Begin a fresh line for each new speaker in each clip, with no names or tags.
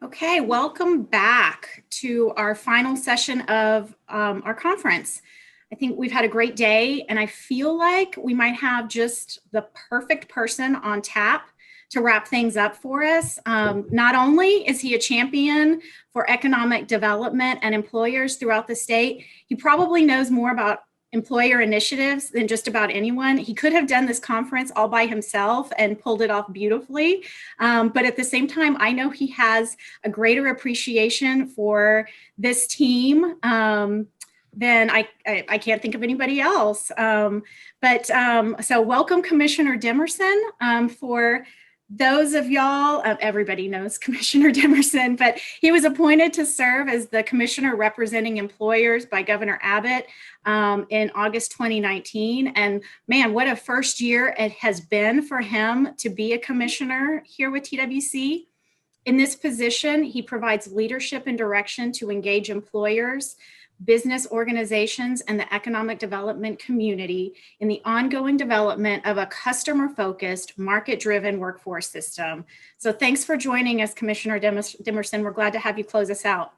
Okay, welcome back to our final session of our conference. I think we've had a great day, and I feel like we might have just the perfect person on tap to wrap things up for us. Not only is he a champion for economic development and employers throughout the state, he probably knows more about employer initiatives than just about anyone. He could have done this conference all by himself and pulled it off beautifully. But at the same time, I know he has a greater appreciation for this team than I can't think of anybody else. So welcome, Commissioner Dimerson. For those of y'all, everybody knows Commissioner Dimerson, but he was appointed to serve as the commissioner representing employers by Governor Abbott in August 2019. And man, what a first year it has been for him to be a commissioner here with TWC. In this position, he provides leadership and direction to engage employers, business organizations, and the economic development community in the ongoing development of a customer-focused, market-driven workforce system. So thanks for joining us, Commissioner Dimerson. We're glad to have you close us out.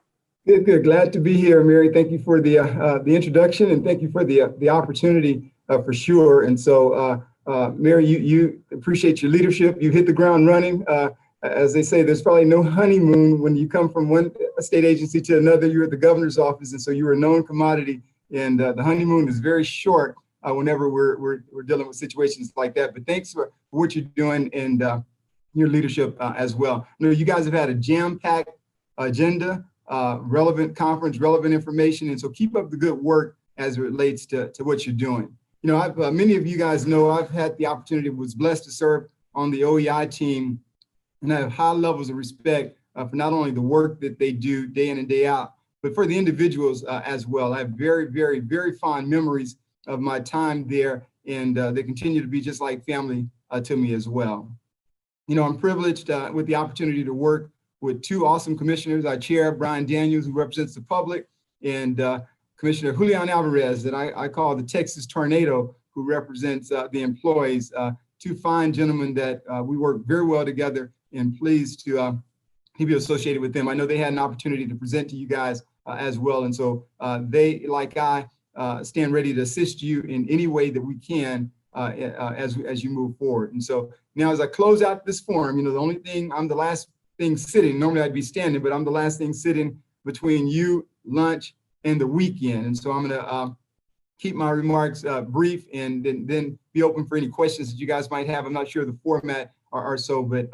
Good. Glad to be here, Mary. Thank you for the introduction, and thank you for the opportunity for sure. And so, Mary, you appreciate your leadership. You hit the ground running. As they say, there's probably no honeymoon when you come from one state agency to another. You're at the governor's office, and so you're a known commodity. And the honeymoon is very short whenever we're dealing with situations like that. But thanks for what you're doing and your leadership as well. You know, you guys have had a jam-packed agenda, relevant conference, relevant information, and so keep up the good work as it relates to what you're doing. You know, many of you guys know I've had the opportunity, was blessed to serve on the OEI team. And I have high levels of respect for not only the work that they do day in and day out, but for the individuals as well. I have very, very, very fond memories of my time there, and they continue to be just like family to me as well. You know, I'm privileged with the opportunity to work with two awesome commissioners. Our chair, Brian Daniels, who represents the public, and Commissioner Julian Alvarez, that I call the Texas Tornado, who represents the employees. Two fine gentlemen that we work very well together, and pleased to be associated with them. I know they had an opportunity to present to you guys as well. And so they, like I, stand ready to assist you in any way that we can as you move forward. And so now as I close out this forum, you know, the only thing, I'm the last thing sitting. Normally I'd be standing, but I'm the last thing sitting between you, lunch, and the weekend. And so I'm gonna keep my remarks brief and then be open for any questions that you guys might have. I'm not sure the format or so, but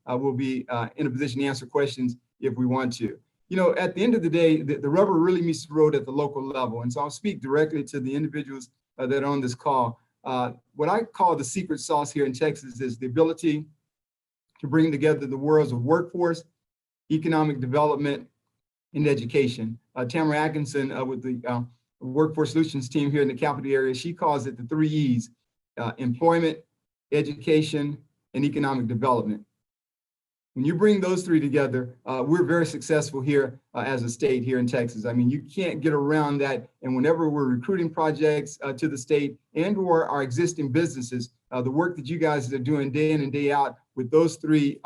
we'll be in a position to answer questions if we want to. You know, at the end of the day, the rubber really meets the road at the local level. And so I'll speak directly to the individuals that are on this call. What I call the secret sauce here in Texas is the ability to bring together the worlds of workforce, economic development, and education. Tamara Atkinson with the Workforce Solutions team here in the capital area, she calls it the 3 E's, employment, education, and economic development. When you bring those three together, we're very successful here as a state here in Texas. I mean, you can't get around that. And whenever we're recruiting projects to the state and or our existing businesses, the work that you guys are doing day in and day out with those three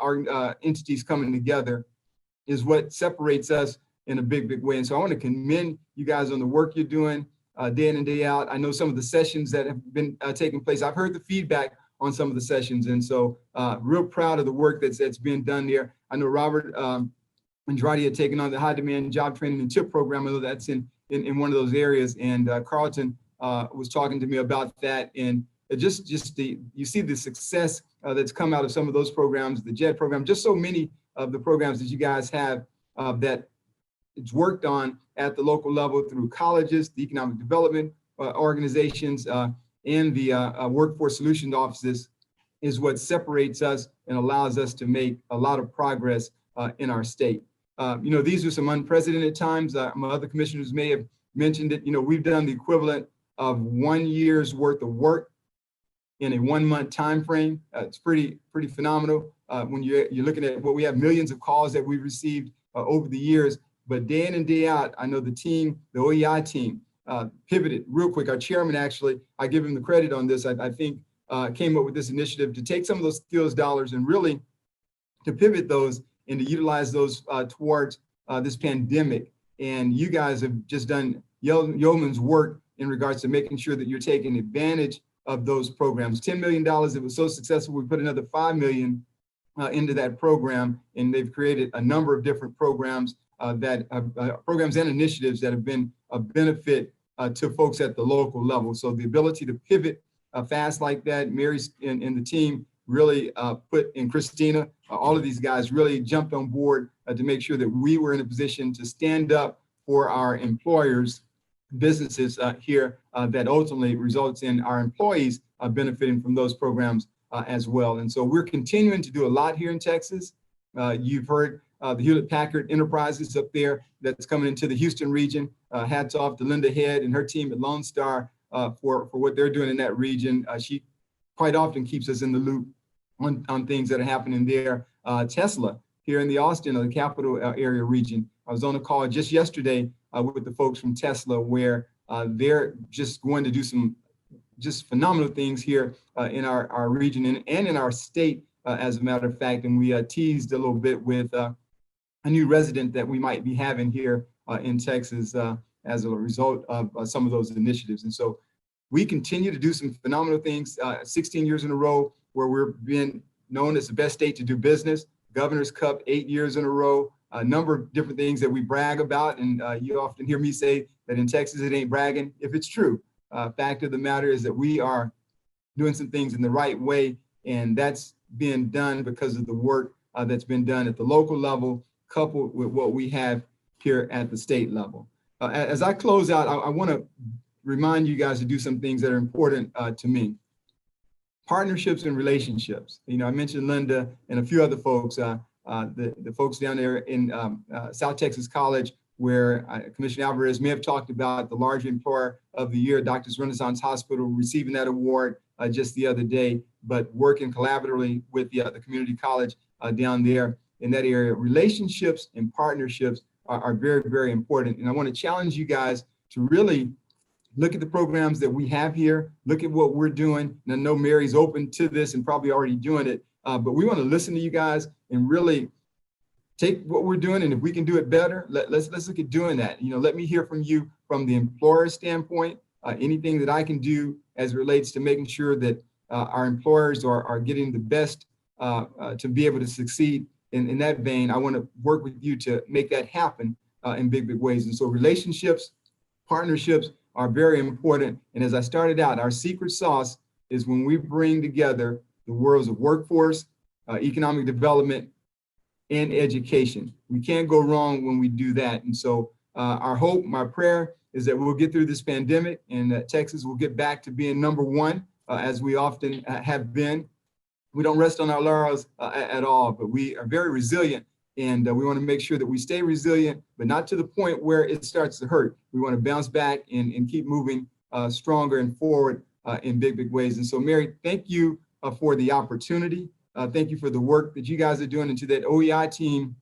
entities coming together is what separates us in a big, big way. And so I want to commend you guys on the work you're doing day in and day out. I know some of the sessions that have been taking place. I've heard the feedback on some of the sessions. And so real proud of the work that's being done there. I know Robert Andrade had taken on the high demand job training and TIP program. I know that's in one of those areas. And Carlton was talking to me about that. And you see the success that's come out of some of those programs, the JET program, just so many of the programs that you guys have that it's worked on at the local level through colleges, the economic development organizations, and the Workforce Solutions offices is what separates us and allows us to make a lot of progress in our state. You know, these are some unprecedented times. My other commissioners may have mentioned it. You know, we've done the equivalent of 1 year's worth of work in a 1 month time frame. It's pretty phenomenal when you're looking at what we have, millions of calls that we've received over the years. But day in and day out, I know the team, the OEI team, pivoted real quick. Our chairman, actually, I give him the credit on this, I think came up with this initiative to take some of those skills dollars and really to pivot those and to utilize those towards this pandemic. And you guys have just done yeoman's work in regards to making sure that you're taking advantage of those programs. $10 million, it was so successful, we put another $5 million into that program, and they've created a number of different programs programs and initiatives that have been a benefit to folks at the local level. So the ability to pivot fast like that, Mary's and the team really put, and Christina, all of these guys really jumped on board to make sure that we were in a position to stand up for our employers, businesses here that ultimately results in our employees benefiting from those programs as well. And so we're continuing to do a lot here in Texas. You've heard the Hewlett-Packard Enterprises up there that's coming into the Houston region. Hats off to Linda Head and her team at Lone Star for what they're doing in that region. She quite often keeps us in the loop on things that are happening there. Tesla here in the Austin or the capital area region. I was on a call just yesterday with the folks from Tesla where they're just going to do some just phenomenal things here in our region and in our state, as a matter of fact. And we teased a little bit with a new resident that we might be having here in Texas as a result of some of those initiatives. And so we continue to do some phenomenal things, 16 years in a row where we're being known as the best state to do business, Governor's Cup 8 years in a row, a number of different things that we brag about. And you often hear me say that in Texas, it ain't bragging if it's true. Fact of the matter is that we are doing some things in the right way, and that's being done because of the work that's been done at the local level, coupled with what we have here at the state level. As I close out, I want to remind you guys to do some things that are important to me. Partnerships and relationships. You know, I mentioned Linda and a few other folks, the folks down there in South Texas College, where Commissioner Alvarez may have talked about the large employer of the year, Doctors Renaissance Hospital, receiving that award just the other day, but working collaboratively with the community college down there in that area. Relationships and partnerships are very, very important. And I want to challenge you guys to really look at the programs that we have here, look at what we're doing. And I know Mary's open to this and probably already doing it, but we want to listen to you guys and really take what we're doing, and if we can do it better, let's look at doing that. You know, let me hear from you from the employer standpoint, anything that I can do as it relates to making sure that our employers are getting the best to be able to succeed in that vein. I want to work with you to make that happen in big, big ways. And so relationships, partnerships are very important. And as I started out, our secret sauce is when we bring together the worlds of workforce, economic development, and education. We can't go wrong when we do that. And so our hope, my prayer is that we'll get through this pandemic and that Texas will get back to being number one, as we often have been. We don't rest on our laurels at all, but we are very resilient, and we want to make sure that we stay resilient, but not to the point where it starts to hurt. We want to bounce back and keep moving stronger and forward in big, big ways. And so, Mary, thank you for the opportunity. Thank you for the work that you guys are doing. And to that OEI team,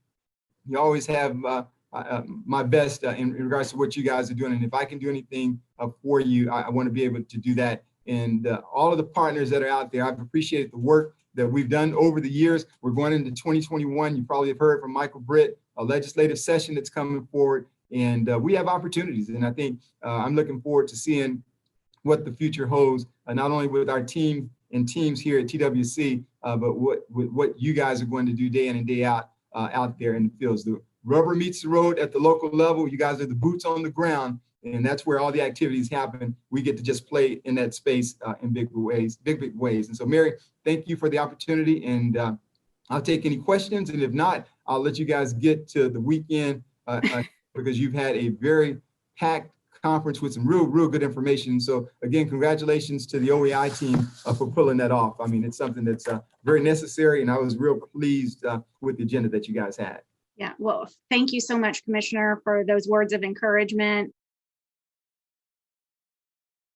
you always have my best in regards to what you guys are doing. And if I can do anything for you, I want to be able to do that. And all of the partners that are out there, I've appreciated the work that we've done over the years. We're going into 2021. You probably have heard from Michael Britt, a legislative session that's coming forward. And we have opportunities. And I think I'm looking forward to seeing what the future holds, not only with our team and teams here at TWC, but what you guys are going to do day in and day out there in the fields. The rubber meets the road at the local level. You guys are the boots on the ground, and that's where all the activities happen. We get to just play in that space in big ways, big ways. And so, Mary, thank you for the opportunity, and I'll take any questions. And if not, I'll let you guys get to the weekend because you've had a very packed conference with some real good information. So again, congratulations to the OEI team for pulling that off. I mean, it's something that's very necessary, and I was real pleased with the agenda that you guys had.
Yeah, well, thank you so much, Commissioner, for those words of encouragement.